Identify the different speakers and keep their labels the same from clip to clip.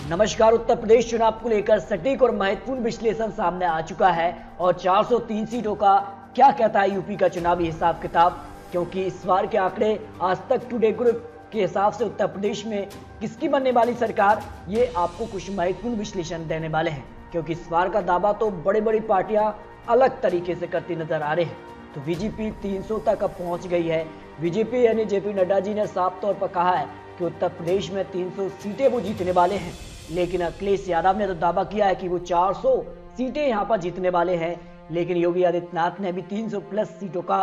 Speaker 1: नमस्कार। उत्तर प्रदेश चुनाव को लेकर सटीक और महत्वपूर्ण विश्लेषण सामने आ चुका है और 403 सीटों का क्या कहता है यूपी का चुनावी हिसाब किताब, क्योंकि इस बार के आंकड़े आज तक टुडे ग्रुप के हिसाब से उत्तर प्रदेश में किसकी बनने वाली सरकार, ये आपको कुछ महत्वपूर्ण विश्लेषण देने वाले हैं। क्योंकि इस बार का दावा तो बड़ी बड़ी पार्टियां अलग तरीके से करती नजर आ रही हैं। तो बीजेपी 300 तक अब पहुंच गई है। बीजेपी यानी जेपी नड्डा जी ने साफ तौर पर कहा है कि उत्तर प्रदेश में 300 सीटें वो जीतने वाले हैं। लेकिन अखिलेश यादव ने तो दावा किया है कि वो 400 सीटें यहां पर जीतने वाले हैं। लेकिन योगी आदित्यनाथ ने भी 300 प्लस सीटों का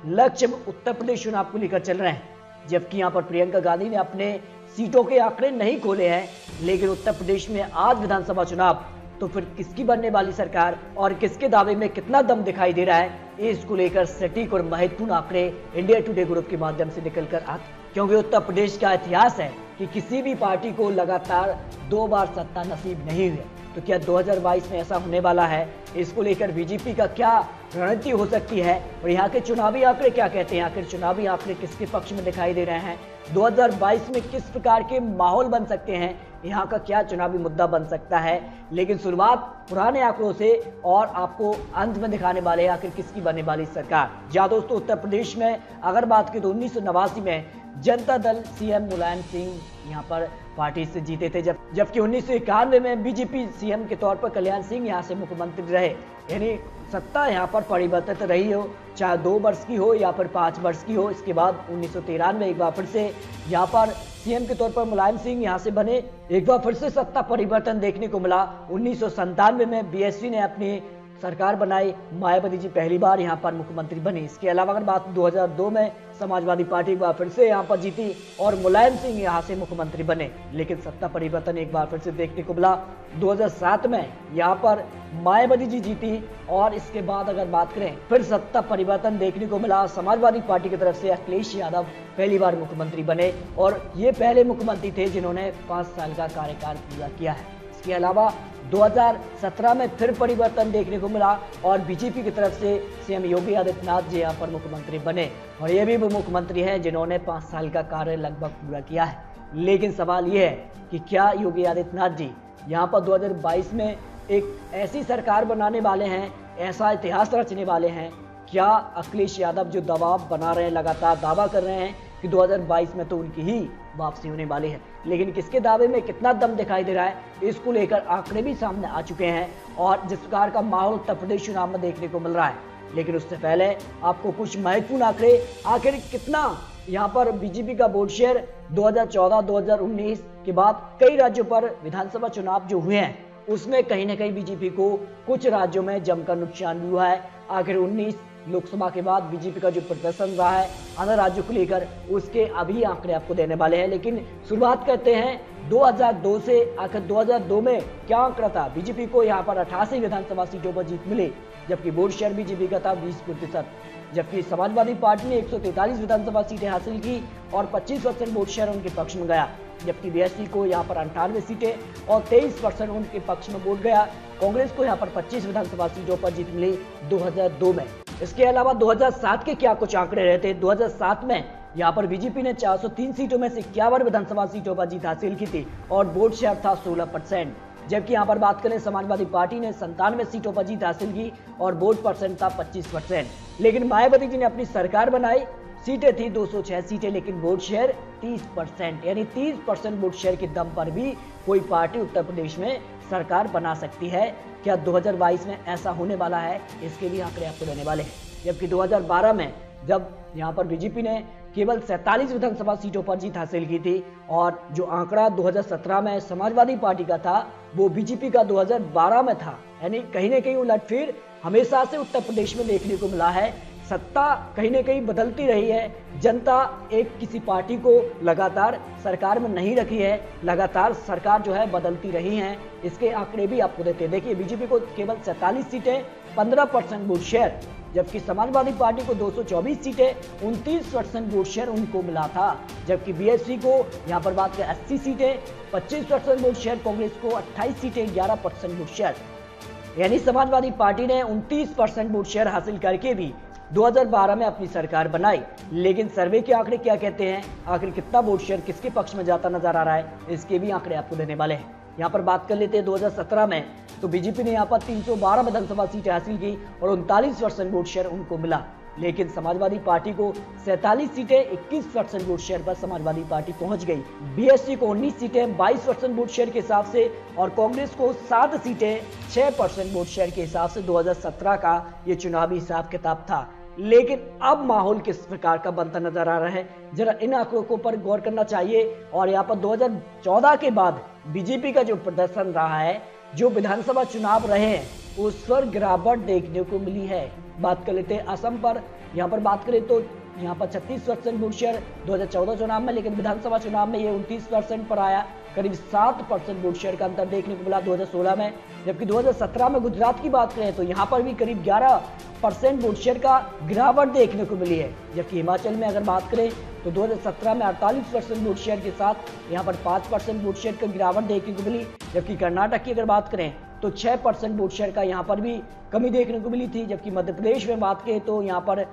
Speaker 1: लक्ष्य उत्तर प्रदेश चुनाव को लेकर चल रहे हैं। जबकि यहां पर प्रियंका गांधी ने अपने सीटों के आंकड़े नहीं खोले हैं। लेकिन उत्तर प्रदेश में आज विधानसभा चुनाव, तो फिर किसकी बनने वाली सरकार और किसके दावे में कितना दम दिखाई दे रहा है, इसको लेकर सटीक और महत्वपूर्ण आंकड़े इंडिया टुडे ग्रुप के माध्यम से निकल कर आते। क्योंकि उत्तर प्रदेश का इतिहास है कि किसी भी पार्टी को लगातार 2 बार सत्ता नसीब नहीं हुई। तो क्या 2022 में ऐसा होने वाला है? इसको लेकर बीजेपी का क्या रणनीति हो सकती है और यहाँ के चुनावी आंकड़े क्या कहते हैं? आखिर चुनावी आंकड़े किसके पक्ष में दिखाई दे रहे हैं? 2022 में किस प्रकार के माहौल बन सकते हैं? यहाँ का क्या चुनावी मुद्दा बन सकता है? लेकिन शुरुआत पुराने आंकड़ों से और आपको अंत में दिखाने वाले हैं आखिर किसकी बनने वाली सरकार। जहाँ दोस्तों उत्तर प्रदेश में अगर बात की तो 1989 में जनता दल सीएम मुलायम सिंह यहाँ पर पार्टी से जीते थे, जबकि 1991 में बीजेपी सीएम के तौर पर कल्याण सिंह यहाँ से मुख्यमंत्री रहे। यानी सत्ता यहाँ पर परिवर्तित रही हो, चाहे 2 वर्ष की हो या फिर 5 वर्ष की हो। इसके बाद 1913 में एक बार फिर से यहाँ पर सीएम के तौर पर मुलायम सिंह यहाँ से बने। एक बार फिर से सत्ता परिवर्तन देखने को मिला। 1997 में बीएसपी ने अपनी सरकार बनाई, मायावती जी पहली बार यहाँ पर मुख्यमंत्री बनी। इसके अलावा अगर बात 2002 में समाजवादी पार्टी एक बार फिर से यहाँ पर जीती और मुलायम सिंह यहाँ से मुख्यमंत्री बने। लेकिन सत्ता परिवर्तन एक बार फिर से देखने को मिला। 2007 में यहाँ पर मायावती जी जीती और इसके बाद अगर बात करें फिर सत्ता परिवर्तन देखने को मिला। समाजवादी पार्टी की तरफ से अखिलेश यादव पहली बार मुख्यमंत्री बने और ये पहले मुख्यमंत्री थे जिन्होंने 5 साल का कार्यकाल पूरा किया है। इसके अलावा 2017 में फिर परिवर्तन देखने को मिला और बीजेपी की तरफ से सीएम योगी आदित्यनाथ जी यहाँ पर मुख्यमंत्री बने और ये भी वो मुख्यमंत्री हैं जिन्होंने 5 साल का कार्य लगभग पूरा किया है। लेकिन सवाल ये है कि क्या योगी आदित्यनाथ जी यहाँ पर 2022 में एक ऐसी सरकार बनाने वाले हैं, ऐसा इतिहास रचने वाले हैं? क्या अखिलेश यादव जो दबाव बना रहे हैं, लगातार दावा कर रहे हैं कि 2022 में तो उनकी ही वापसी होने वाली है, लेकिन किसके दावे में कितना दम दिखाई दे रहा है, इसको लेकर आंकड़े भी सामने आ चुके हैं और जिस प्रकार का माहौल उत्तर प्रदेश चुनाव में देखने को मिल रहा है। लेकिन उससे पहले आपको कुछ महत्वपूर्ण आंकड़े, आखिर कितना यहाँ पर बीजेपी का वोट शेयर 2014-2019 के बाद कई राज्यों पर विधानसभा चुनाव जो हुए हैं उसमें कहीं ना कहीं बीजेपी को कुछ राज्यों में जमकर नुकसान भी हुआ है। आखिर 19 लोकसभा के बाद बीजेपी का जो प्रदर्शन रहा है अन्य राज्यों को लेकर, उसके अभी आंकड़े आपको देने वाले हैं। लेकिन शुरुआत करते हैं 2002 से। आखिर 2002 में क्या आंकड़ा था? बीजेपी को यहाँ पर 88 विधानसभा सीटों पर जीत मिली, जबकि वोट शेयर बीजेपी का था 20%। जबकि समाजवादी पार्टी ने 143 विधानसभा सीटें हासिल की और 25% वोट शेयर उनके पक्ष में गया। जबकि बीएसपी को यहाँ पर 98 सीटें और 23% उनके पक्ष में वोट गया। कांग्रेस को यहाँ पर 25 विधानसभा सीटों पर जीत मिली 2002 में। इसके अलावा 2007 के क्या कुछ आंकड़े रहते? 2007 में यहाँ पर बीजेपी ने 403 सीटों में से 51 विधानसभा सीटों पर जीत हासिल की थी और वोट शेयर था 16%। जबकि यहाँ पर बात करें समाजवादी पार्टी ने 97 सीटों पर जीत हासिल की और वोट परसेंट था 25%। लेकिन मायावती जी ने अपनी सरकार बनाई, सीटें थी 206 सीटें, लेकिन वोट शेयर 30%, यानी 30% वोट शेयर के दम पर भी कोई पार्टी उत्तर प्रदेश में सरकार बना सकती है। क्या 2022 में ऐसा होने वाला है? इसके भी आंकड़े आपको देने वाले हैं। जबकि 2012 में जब यहाँ पर बीजेपी ने केवल 47 विधानसभा सीटों पर जीत हासिल की थी और जो आंकड़ा 2017 में समाजवादी पार्टी का था वो बीजेपी का 2012 में था। यानी कहीं ना कहीं उलटफेर हमेशा से उत्तर प्रदेश में देखने को मिला है। सत्ता कहीं ना कहीं बदलती रही है। जनता एक किसी पार्टी को लगातार सरकार में नहीं रखी है, लगातार सरकार जो है बदलती रही है। इसके आंकड़े भी आपको देते हैं। देखिए बीजेपी को केवल 47 सीटें, 15% वोट शेयर, जबकि समाजवादी पार्टी को 224 सीटें, 29% वोट शेयर उनको मिला था। जबकि बीएसपी को यहाँ पर बात करें 80 सीटें, 25% वोट शेयर, कांग्रेस को 28 सीटें, 11% वोट शेयर। यानी समाजवादी पार्टी ने 29% वोट शेयर हासिल करके भी 2012 में अपनी सरकार बनाई। लेकिन सर्वे के आंकड़े क्या कहते हैं? आखिर कितना वोट शेयर किसके पक्ष में जाता नजर आ रहा है? इसके भी आंकड़े आपको देने वाले हैं। यहाँ पर बात कर लेते हैं 2017 में, तो बीजेपी ने यहाँ पर 312 विधानसभा सीटें हासिल की और 39% वोट शेयर उनको मिला। लेकिन समाजवादी पार्टी को 47 सीटें 21% वोट शेयर पर समाजवादी पार्टी पहुंच गई। बीएसपी को 19 सीटें 22% वोट शेयर के हिसाब से और कांग्रेस को 7 सीटें 6% वोट शेयर के हिसाब से 2017 का ये चुनावी हिसाब किताब था। लेकिन अब माहौल किस प्रकार का बनता नजर आ रहा है, जरा इन आंकड़ों पर गौर करना चाहिए। और यहाँ पर 2014 के बाद बीजेपी का जो प्रदर्शन रहा है, जो विधानसभा चुनाव रहे हैं, उस पर गिरावट देखने को मिली है। बात कर लेते हैं असम पर। यहाँ पर बात करें तो यहाँ पर 36% वोट शेयर 2014 चुनाव में, लेकिन विधानसभा चुनाव में ये 29% पर आया। करीब 7% वोट शेयर का अंतर देखने को मिला 2016 में। जबकि 2017 में गुजरात की बात करें तो यहाँ पर भी करीब 11% वोट शेयर का गिरावट देखने को मिली है। जबकि हिमाचल में अगर बात करें तो 2017 में 48% वोट शेयर के साथ यहाँ पर 5% वोट शेयर का गिरावट देखने को मिली। जबकि कर्नाटक की अगर बात करें तो 6% वोट शेयर का यहाँ पर भी कमी देखने को मिली थी। जबकि मध्य प्रदेश में बात करें तो यहाँ पर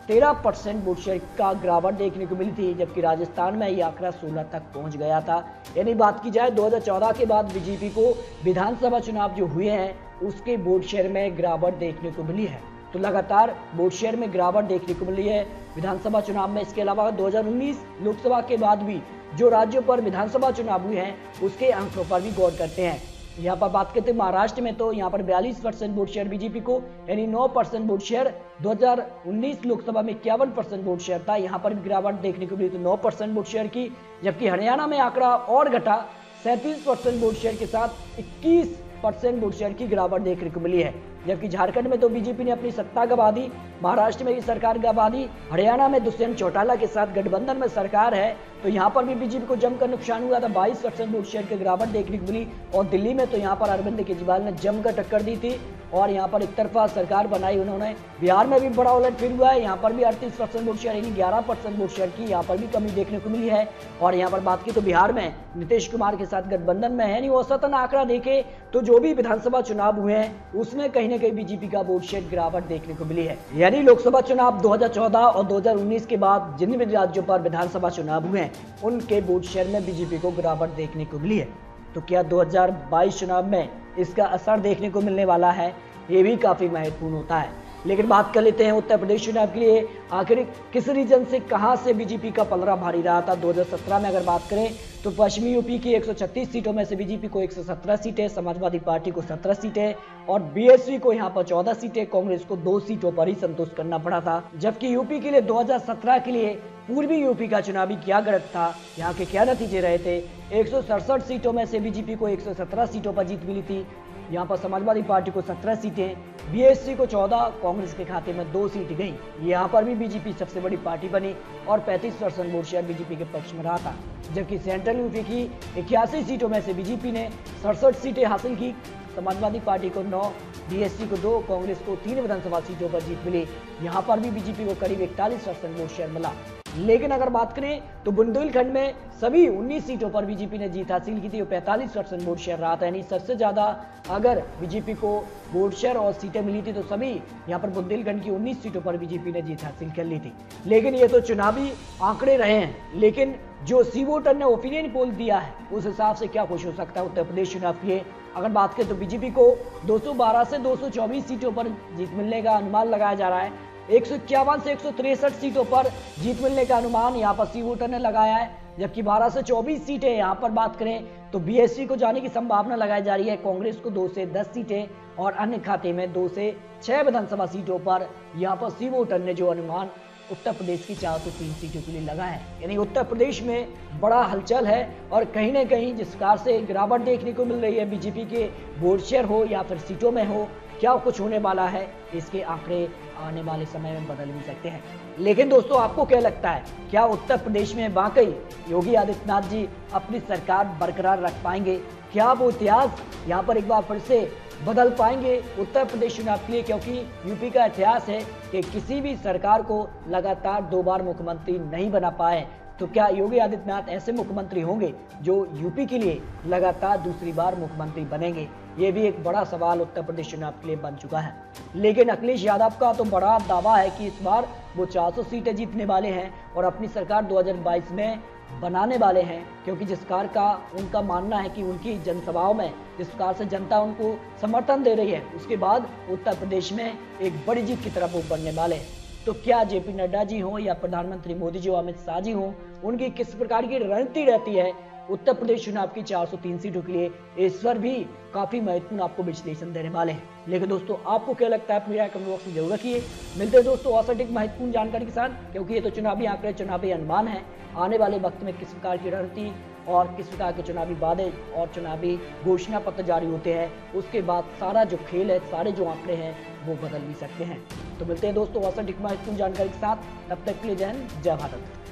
Speaker 1: 13% वोट शेयर का गिरावट देखने को मिली थी। जबकि राजस्थान में ये आंकड़ा 16 तक पहुंच गया था। यानी बात की जाए 2014 के बाद बीजेपी को विधानसभा चुनाव जो हुए हैं उसके वोट शेयर में गिरावट देखने को मिली है। तो लगातार वोट शेयर में गिरावट देखने को मिली है विधानसभा चुनाव में। इसके अलावा 2019 लोकसभा के बाद भी जो राज्यों पर विधानसभा चुनाव हुए हैं उसके आंकड़ों पर भी गौर करते हैं। यहाँ पर बात करते हैं महाराष्ट्र में, तो यहाँ पर 42% वोट शेयर बीजेपी को, यानी 9% वोट शेयर। 2019 लोकसभा में 51% वोट शेयर था, यहाँ पर भी गिरावट देखने को मिली तो 9% वोट शेयर की। जबकि हरियाणा में आंकड़ा और घटा, 37% वोट शेयर के साथ 21% वोट शेयर की गिरावट देखने को मिली है। जबकि झारखंड में तो बीजेपी ने अपनी सत्ता गंवा दी, महाराष्ट्र में भी सरकार गंवा दी, हरियाणा में दुष्यंत चौटाला के साथ गठबंधन में सरकार है तो यहाँ पर भी बीजेपी को जमकर नुकसान हुआ था। 22% वोट शेयर की गिरावट देखने को मिली। और दिल्ली में तो यहाँ पर अरविंद केजरीवाल ने जमकर टक्कर दी थी और यहाँ पर एक तरफा सरकार बनाई उन्होंने। बिहार में भी बड़ा उलटफेर हुआ है, यहाँ पर भी 38% वोट शेयर यानी 11% वोट शेयर की यहाँ पर भी कमी देखने को मिली है। और यहाँ पर बात की तो बिहार में नीतीश कुमार के साथ गठबंधन में है, यानी औसतन आंकड़ा देखे तो जो भी विधानसभा चुनाव हुए हैं उसमें कहीं न कहीं बीजेपी का वोट शेयर गिरावट देखने को मिली है। यानी लोकसभा चुनाव 2014 और 2019 के बाद जिन भी राज्यों पर विधानसभा चुनाव हुए हैं उनके वोट शेयर में बीजेपी को गिरावट देखने को मिली है। तो क्या 2022 चुनाव में इसका असर देखने को मिलने वाला है, ये भी काफी महत्वपूर्ण होता है। लेकिन बात कर लेते हैं उत्तर प्रदेश चुनाव के लिए, आखिर किस रीजन से कहां से बीजेपी का पलड़ा भारी रहा था। 2017 में अगर बात करें तो पश्चिमी यूपी की 136 सीटों में से बीजेपी को 117 सीटें, समाजवादी पार्टी को 17 सीटें और बीएसपी को यहां पर 14 सीटें, कांग्रेस को 2 सीटों पर ही संतुष्ट करना पड़ा था। जबकि यूपी के लिए 2017 के लिए पूर्वी यूपी का चुनावी क्या गणित था, यहाँ के क्या नतीजे रहे थे। 167 सीटों में से बीजेपी को 117 सीटों पर जीत मिली थी। यहाँ पर समाजवादी पार्टी को 17 सीटें, बीएसपी को 14, कांग्रेस के खाते में 2 सीट गई। यहाँ पर भी बीजेपी सबसे बड़ी पार्टी बनी और 35% वोट शेयर बीजेपी के पक्ष में रहा था। जबकि सेंट्रल यूपी की 81 सीटों में से बीजेपी ने 67 सीटें हासिल की, समाजवादी पार्टी को 9, बीएसपी को 2, कांग्रेस को 3 विधानसभा सीटों पर जीत मिली। यहाँ पर भी बीजेपी को करीब 41% वोट शेयर मिला। लेकिन अगर बात करें तो बुंदेलखंड में सभी 19 सीटों पर बीजेपी ने जीत हासिल की थी और 45% वोट शेयर रहा था। यानी सबसे ज्यादा अगर बीजेपी को वोट शेयर और सीटें मिली थी तो सभी यहाँ पर बुंदेलखंड की 19 सीटों पर बीजेपी ने जीत हासिल कर ली थी। लेकिन ये तो चुनावी आंकड़े रहे हैं, लेकिन जो सी वोटर ने ओपिनियन पोल दिया है उस हिसाब से क्या कुछ हो सकता है उत्तर प्रदेश चुनाव के। अगर बात करें तो बीजेपी को 212 से 224 सीटों पर जीत मिलने का अनुमान लगाया जा रहा है। 151 से 163 सीटों पर जीत मिलने का अनुमान यहाँ पर सी वोटर ने लगाया है। जबकि 12 से 24 सीटें यहाँ पर बात करें तो बीएसपी को जाने की संभावना लगाई जा रही है। कांग्रेस को 2 से 10 सीटें और अन्य खाते में 2 से 6 विधानसभा सीटों पर यहाँ पर सी वोटर ने जो अनुमान उत्तर प्रदेश की 403 सीटों के लिए लगा है। यानी उत्तर प्रदेश में बड़ा हलचल है और कहीं ना कहीं जिस प्रकार से गिरावट देखने को मिल रही है बीजेपी के वोट शेयर हो या फिर सीटों में हो, क्या कुछ होने वाला है इसके आंकड़े आने वाले समय में बदल भी सकते हैं। लेकिन दोस्तों आपको क्या लगता है, क्या उत्तर प्रदेश में वाकई योगी आदित्यनाथ जी अपनी सरकार बरकरार रख पाएंगे? क्या वो इतिहास यहाँ पर एक बार फिर से बदल पाएंगे उत्तर प्रदेश चुनाव के लिए? क्योंकि यूपी का इतिहास है कि किसी भी सरकार को लगातार 2 बार मुख्यमंत्री नहीं बना पाए। तो क्या योगी आदित्यनाथ ऐसे मुख्यमंत्री होंगे जो यूपी के लिए लगातार दूसरी बार मुख्यमंत्री बनेंगे? ये भी एक बड़ा सवाल उत्तर प्रदेश चुनाव के लिए बन चुका है। लेकिन अखिलेश यादव का तो बड़ा दावा है कि इस बार वो 400 सीटें जीतने वाले हैं और अपनी सरकार 2022 में बनाने वाले हैं, क्योंकि जिस प्रकार का उनका मानना है कि उनकी जनसभाओं में जिस प्रकार से जनता उनको समर्थन दे रही है, उसके बाद उत्तर प्रदेश में एक बड़ी जीत की तरफ वो बढ़ने वाले हैं। तो क्या जेपी नड्डा जी हों या प्रधानमंत्री मोदी जी अमित शाह जी हों, उनकी किस प्रकार की रणनीति रहती है उत्तर प्रदेश चुनाव की 403 सीटों के लिए, इस पर भी काफी महत्वपूर्ण आपको विश्लेषण देने वाले हैं। लेकिन दोस्तों आपको क्या लगता है, मेरा कमेंट बॉक्स में जरूर रखिए। मिलते हैं दोस्तों और सटीक महत्वपूर्ण जानकारी के साथ, क्योंकि ये तो चुनावी आंकड़े, चुनावी अनुमान है। आने वाले वक्त में किस प्रकार की रणनीति और किस प्रकार के चुनावी वादे और चुनावी घोषणा पत्र जारी होते हैं, उसके बाद सारा जो खेल है, सारे जो आंकड़े हैं वो बदल भी सकते हैं। तो मिलते हैं दोस्तों और सटीक महत्वपूर्ण जानकारी के साथ, तब तक के लिए जय हिंद, जय भारत।